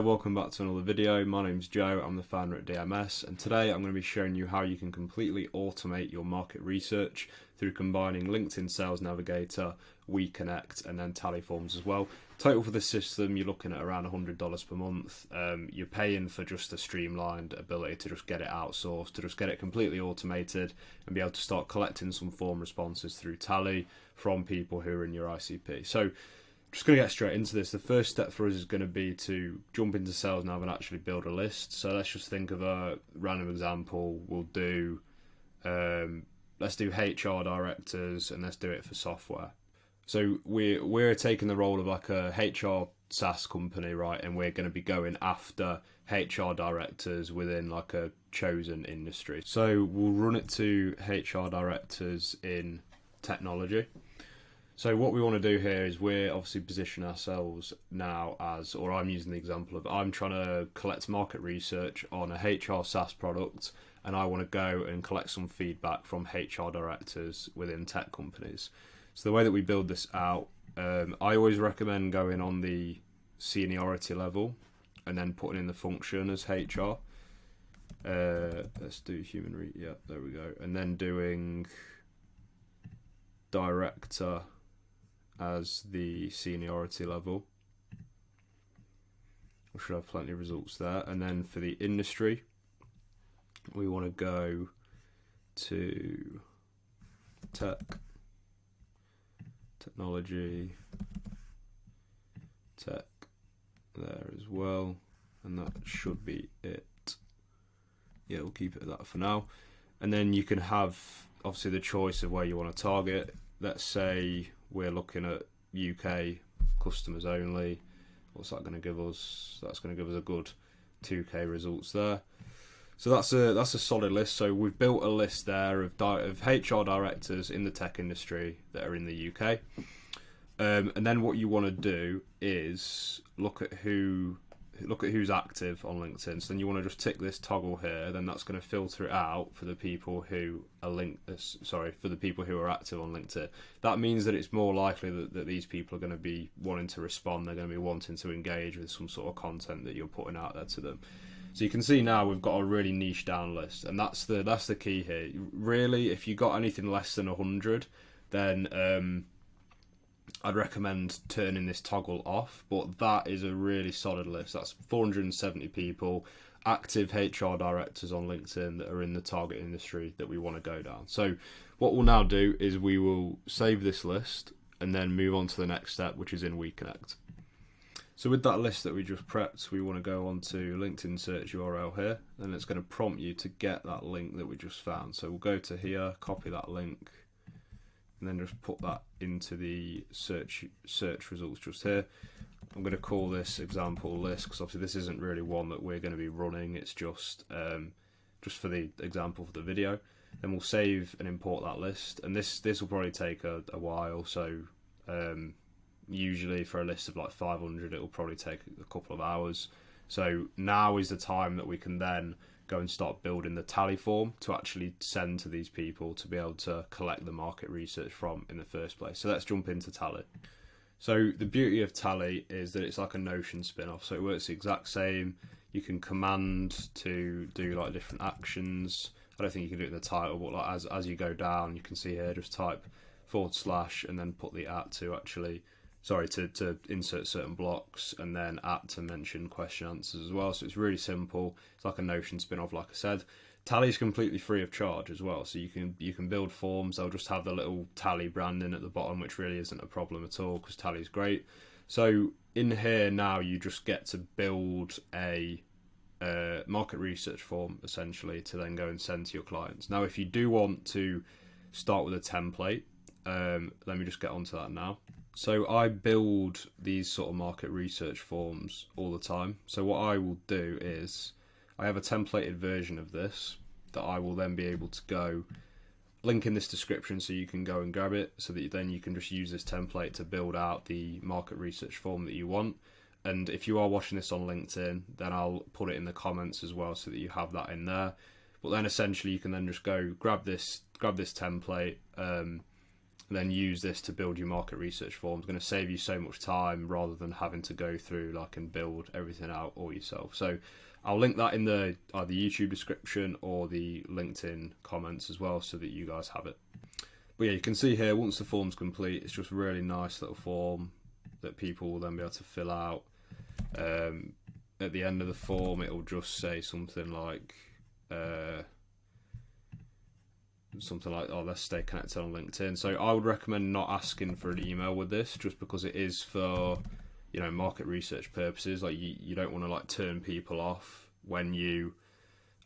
Welcome back to another video. My name's Joe, I'm the founder at DMS, and today I'm going to be showing you how you can completely automate your market research through combining LinkedIn Sales Navigator, WeConnect, and then Tally Forms as well. Total for this system, you're looking at around $100 per month. You're paying for just a streamlined ability to just get it outsourced, to just get it completely automated and be able to start collecting some form responses through Tally from people who are in your ICP. So just going to get straight into this. The first step for us is going to be to jump into Sales Nav and actually build a list. So let's just think of a random example. We'll do, let's do HR directors and let's do it for software. So we're taking the role of like a HR SaaS company, right? And we're going to be going after HR directors within like a chosen industry. So we'll run it to HR directors in technology. So what we want to do here is we're obviously position ourselves now as, or I'm using the example of, I'm trying to collect market research on a HR SaaS product, and I want to go and collect some feedback from HR directors within tech companies. So the way that we build this out, I always recommend going on the seniority level and then putting in the function as HR. Let's do human yeah, there we go. And then doing director as the seniority level. We should have plenty of results there. And then for the industry, we want to go to technology, tech there as well. And that should be it. Yeah, we'll keep it at that for now. And then you can have obviously the choice of where you want to target. Let's say we're looking at UK customers only. What's that going to give us? That's going to give us a good 2k results there. So that's a solid list. So we've built a list there of HR directors in the tech industry that are in the UK. And then what you want to do is look at who's active on LinkedIn. So then you want to just tick this toggle here. Then that's going to filter it out for the people who are for the people who are active on LinkedIn. That means that it's more likely that these people are going to be wanting to respond. They're going to be wanting to engage with some sort of content that you're putting out there to them. So you can see now we've got a really niche down list, and that's the key here. Really, if you got anything less than 100, then I'd recommend turning this toggle off, but that is a really solid list. That's 470 people, active HR directors on LinkedIn that are in the target industry that we want to go down. So what we'll now do is we will save this list and then move on to the next step, which is in WeConnect. So with that list that we just prepped, we want to go on to LinkedIn search URL here, and it's going to prompt you to get that link that we just found. So we'll go to here, copy that link, and then just put that into the search results just here. I'm going to call this example list because obviously this isn't really one that we're going to be running. It's just for the example for the video. Then we'll save and import that list, and this will probably take a while. So usually for a list of like 500, it will probably take a couple of hours. So now is the time that we can then go and start building the Tally form to actually send to these people to be able to collect the market research from in the first place. So let's jump into Tally. So the beauty of Tally is that it's like a Notion spin-off. So it works the exact same. You can command to do like different actions. I don't think you can do it in the title, but like as you go down, you can see here, just type / and then put the @ to actually, to insert certain blocks, and then @ to mention question answers as well. So it's really simple. It's like a Notion spin-off, like I said. Tally is completely free of charge as well. So you can build forms. They'll just have the little Tally branding at the bottom, which really isn't a problem at all because Tally is great. So in here now, you just get to build a market research form essentially to then go and send to your clients. Now, if you do want to start with a template, let me just get onto that now. So I build these sort of market research forms all the time. So what I will do is I have a templated version of this that I will then be able to go link in this description so you can go and grab it, so that then you can just use this template to build out the market research form that you want. And if you are watching this on LinkedIn, then I'll put it in the comments as well so that you have that in there. But then essentially you can then just go grab this template, and then use this to build your market research form. It's going to save you so much time rather than having to go through and build everything out all yourself. So I'll link that in the either YouTube description or the LinkedIn comments as well, so that you guys have it. But yeah, you can see here, once the form's complete, it's just a really nice little form that people will then be able to fill out. At the end of the form, it'll just say something like, oh, let's stay connected on LinkedIn. So I would recommend not asking for an email with this, just because it is for, market research purposes. You don't want to turn people off when you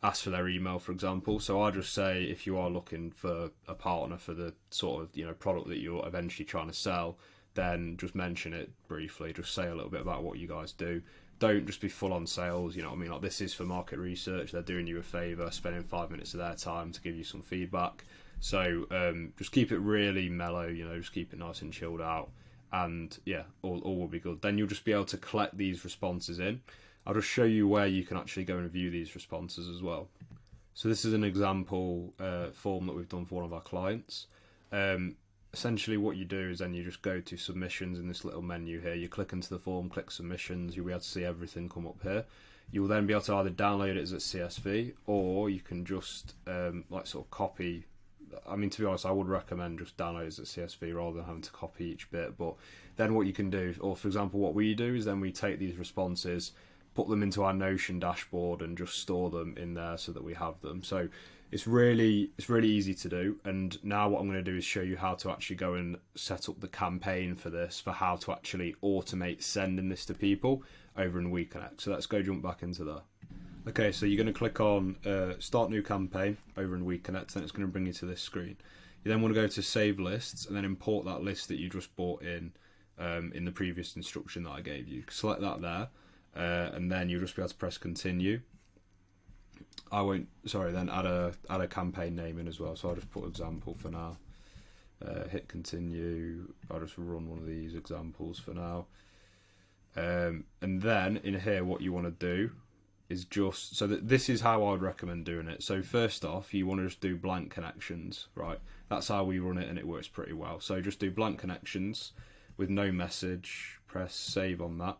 ask for their email, for example. So I just say, if you are looking for a partner for the sort of product that you're eventually trying to sell, then just mention it briefly. Just say a little bit about what you guys do. Don't just be full on sales. This is for market research. They're doing you a favour, spending 5 minutes of their time to give you some feedback. So just keep it really mellow. Just keep it nice and chilled out, and yeah, all will be good. Then you'll just be able to collect these responses in. I'll just show you where you can actually go and view these responses as well. So this is an example form that we've done for one of our clients. Essentially what you do is then you just go to submissions in this little menu here. You click into the form, click submissions, you'll be able to see everything come up here. You'll then be able to either download it as a CSV, or you can just sort of copy. I mean, to be honest, I would recommend just download it as a CSV rather than having to copy each bit. But then what you can do, or for example what we do, is then we take these responses, put them into our Notion dashboard, and just store them in there so that we have them. So it's really easy to do. And now what I'm going to do is show you how to actually go and set up the campaign for this, for how to actually automate sending this to people over in WeConnect. So let's go jump back into there. Okay, so you're going to click on Start New Campaign over in WeConnect, and it's going to bring you to this screen. You then want to go to Save Lists, and then import that list that you just brought in the previous instruction that I gave you. Select that there, and then you'll just be able to press Continue. Then add a campaign name in as well. So I'll just put example for now. Hit Continue. I'll just run one of these examples for now. And then in here, what you want to do is just, so that this is how I would recommend doing it. So first off, you want to just do blank connections, right? That's how we run it, and it works pretty well. So just do blank connections with no message. Press Save on that.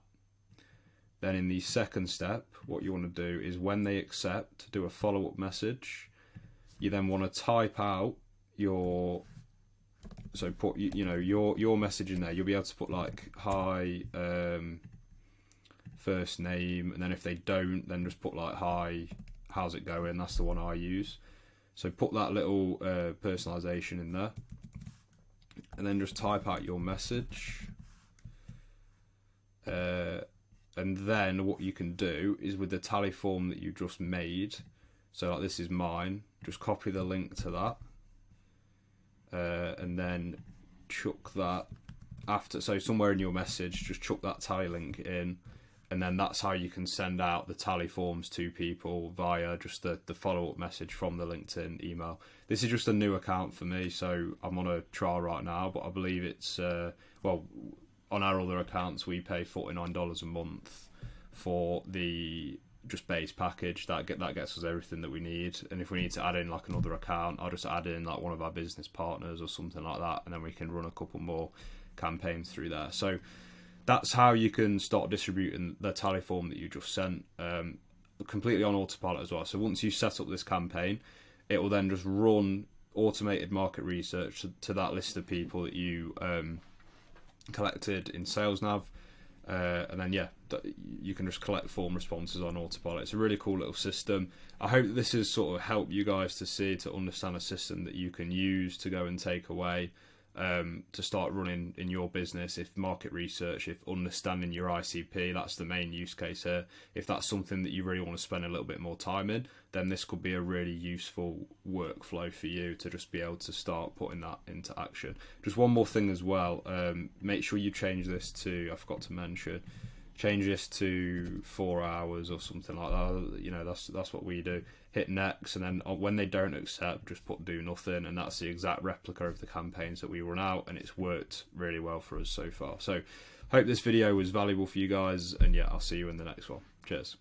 Then in the second step, what you want to do is, when they accept, do a follow-up message. You then want to type out your, so put your message in there. You'll be able to put hi, first name, and then if they don't, then just put hi, how's it going? That's the one I use. So put that little personalization in there, and then just type out your message. And then what you can do is, with the tally form that you just made, so this is mine, just copy the link to that, and then chuck that after, so somewhere in your message, just chuck that tally link in, and then that's how you can send out the tally forms to people via just the follow-up message from the LinkedIn email. This is just a new account for me, so I'm on a trial right now, but I believe it's, on our other accounts, we pay $49 a month for the just base package. That gets us everything that we need. And if we need to add in another account, I'll just add in one of our business partners or something like that, and then we can run a couple more campaigns through there. So that's how you can start distributing the tally form that you just sent, completely on autopilot as well. So once you set up this campaign, it will then just run automated market research to that list of people that you collected in SalesNav, and then you can just collect form responses on autopilot. It's a really cool little system. I hope that this has sort of helped you guys to understand a system that you can use to go and take away, to start running in your business. If market research, if understanding your ICP, that's the main use case here. If that's something that you really want to spend a little bit more time in, then this could be a really useful workflow for you to just be able to start putting that into action. Just one more thing as well, make sure you change this to, I forgot to mention, change this to 4 hours or something like that. That's what we do. Hit next, and then when they don't accept, just put do nothing, and that's the exact replica of the campaigns that we run out, and it's worked really well for us so far. So hope this video was valuable for you guys, and I'll see you in the next one. Cheers.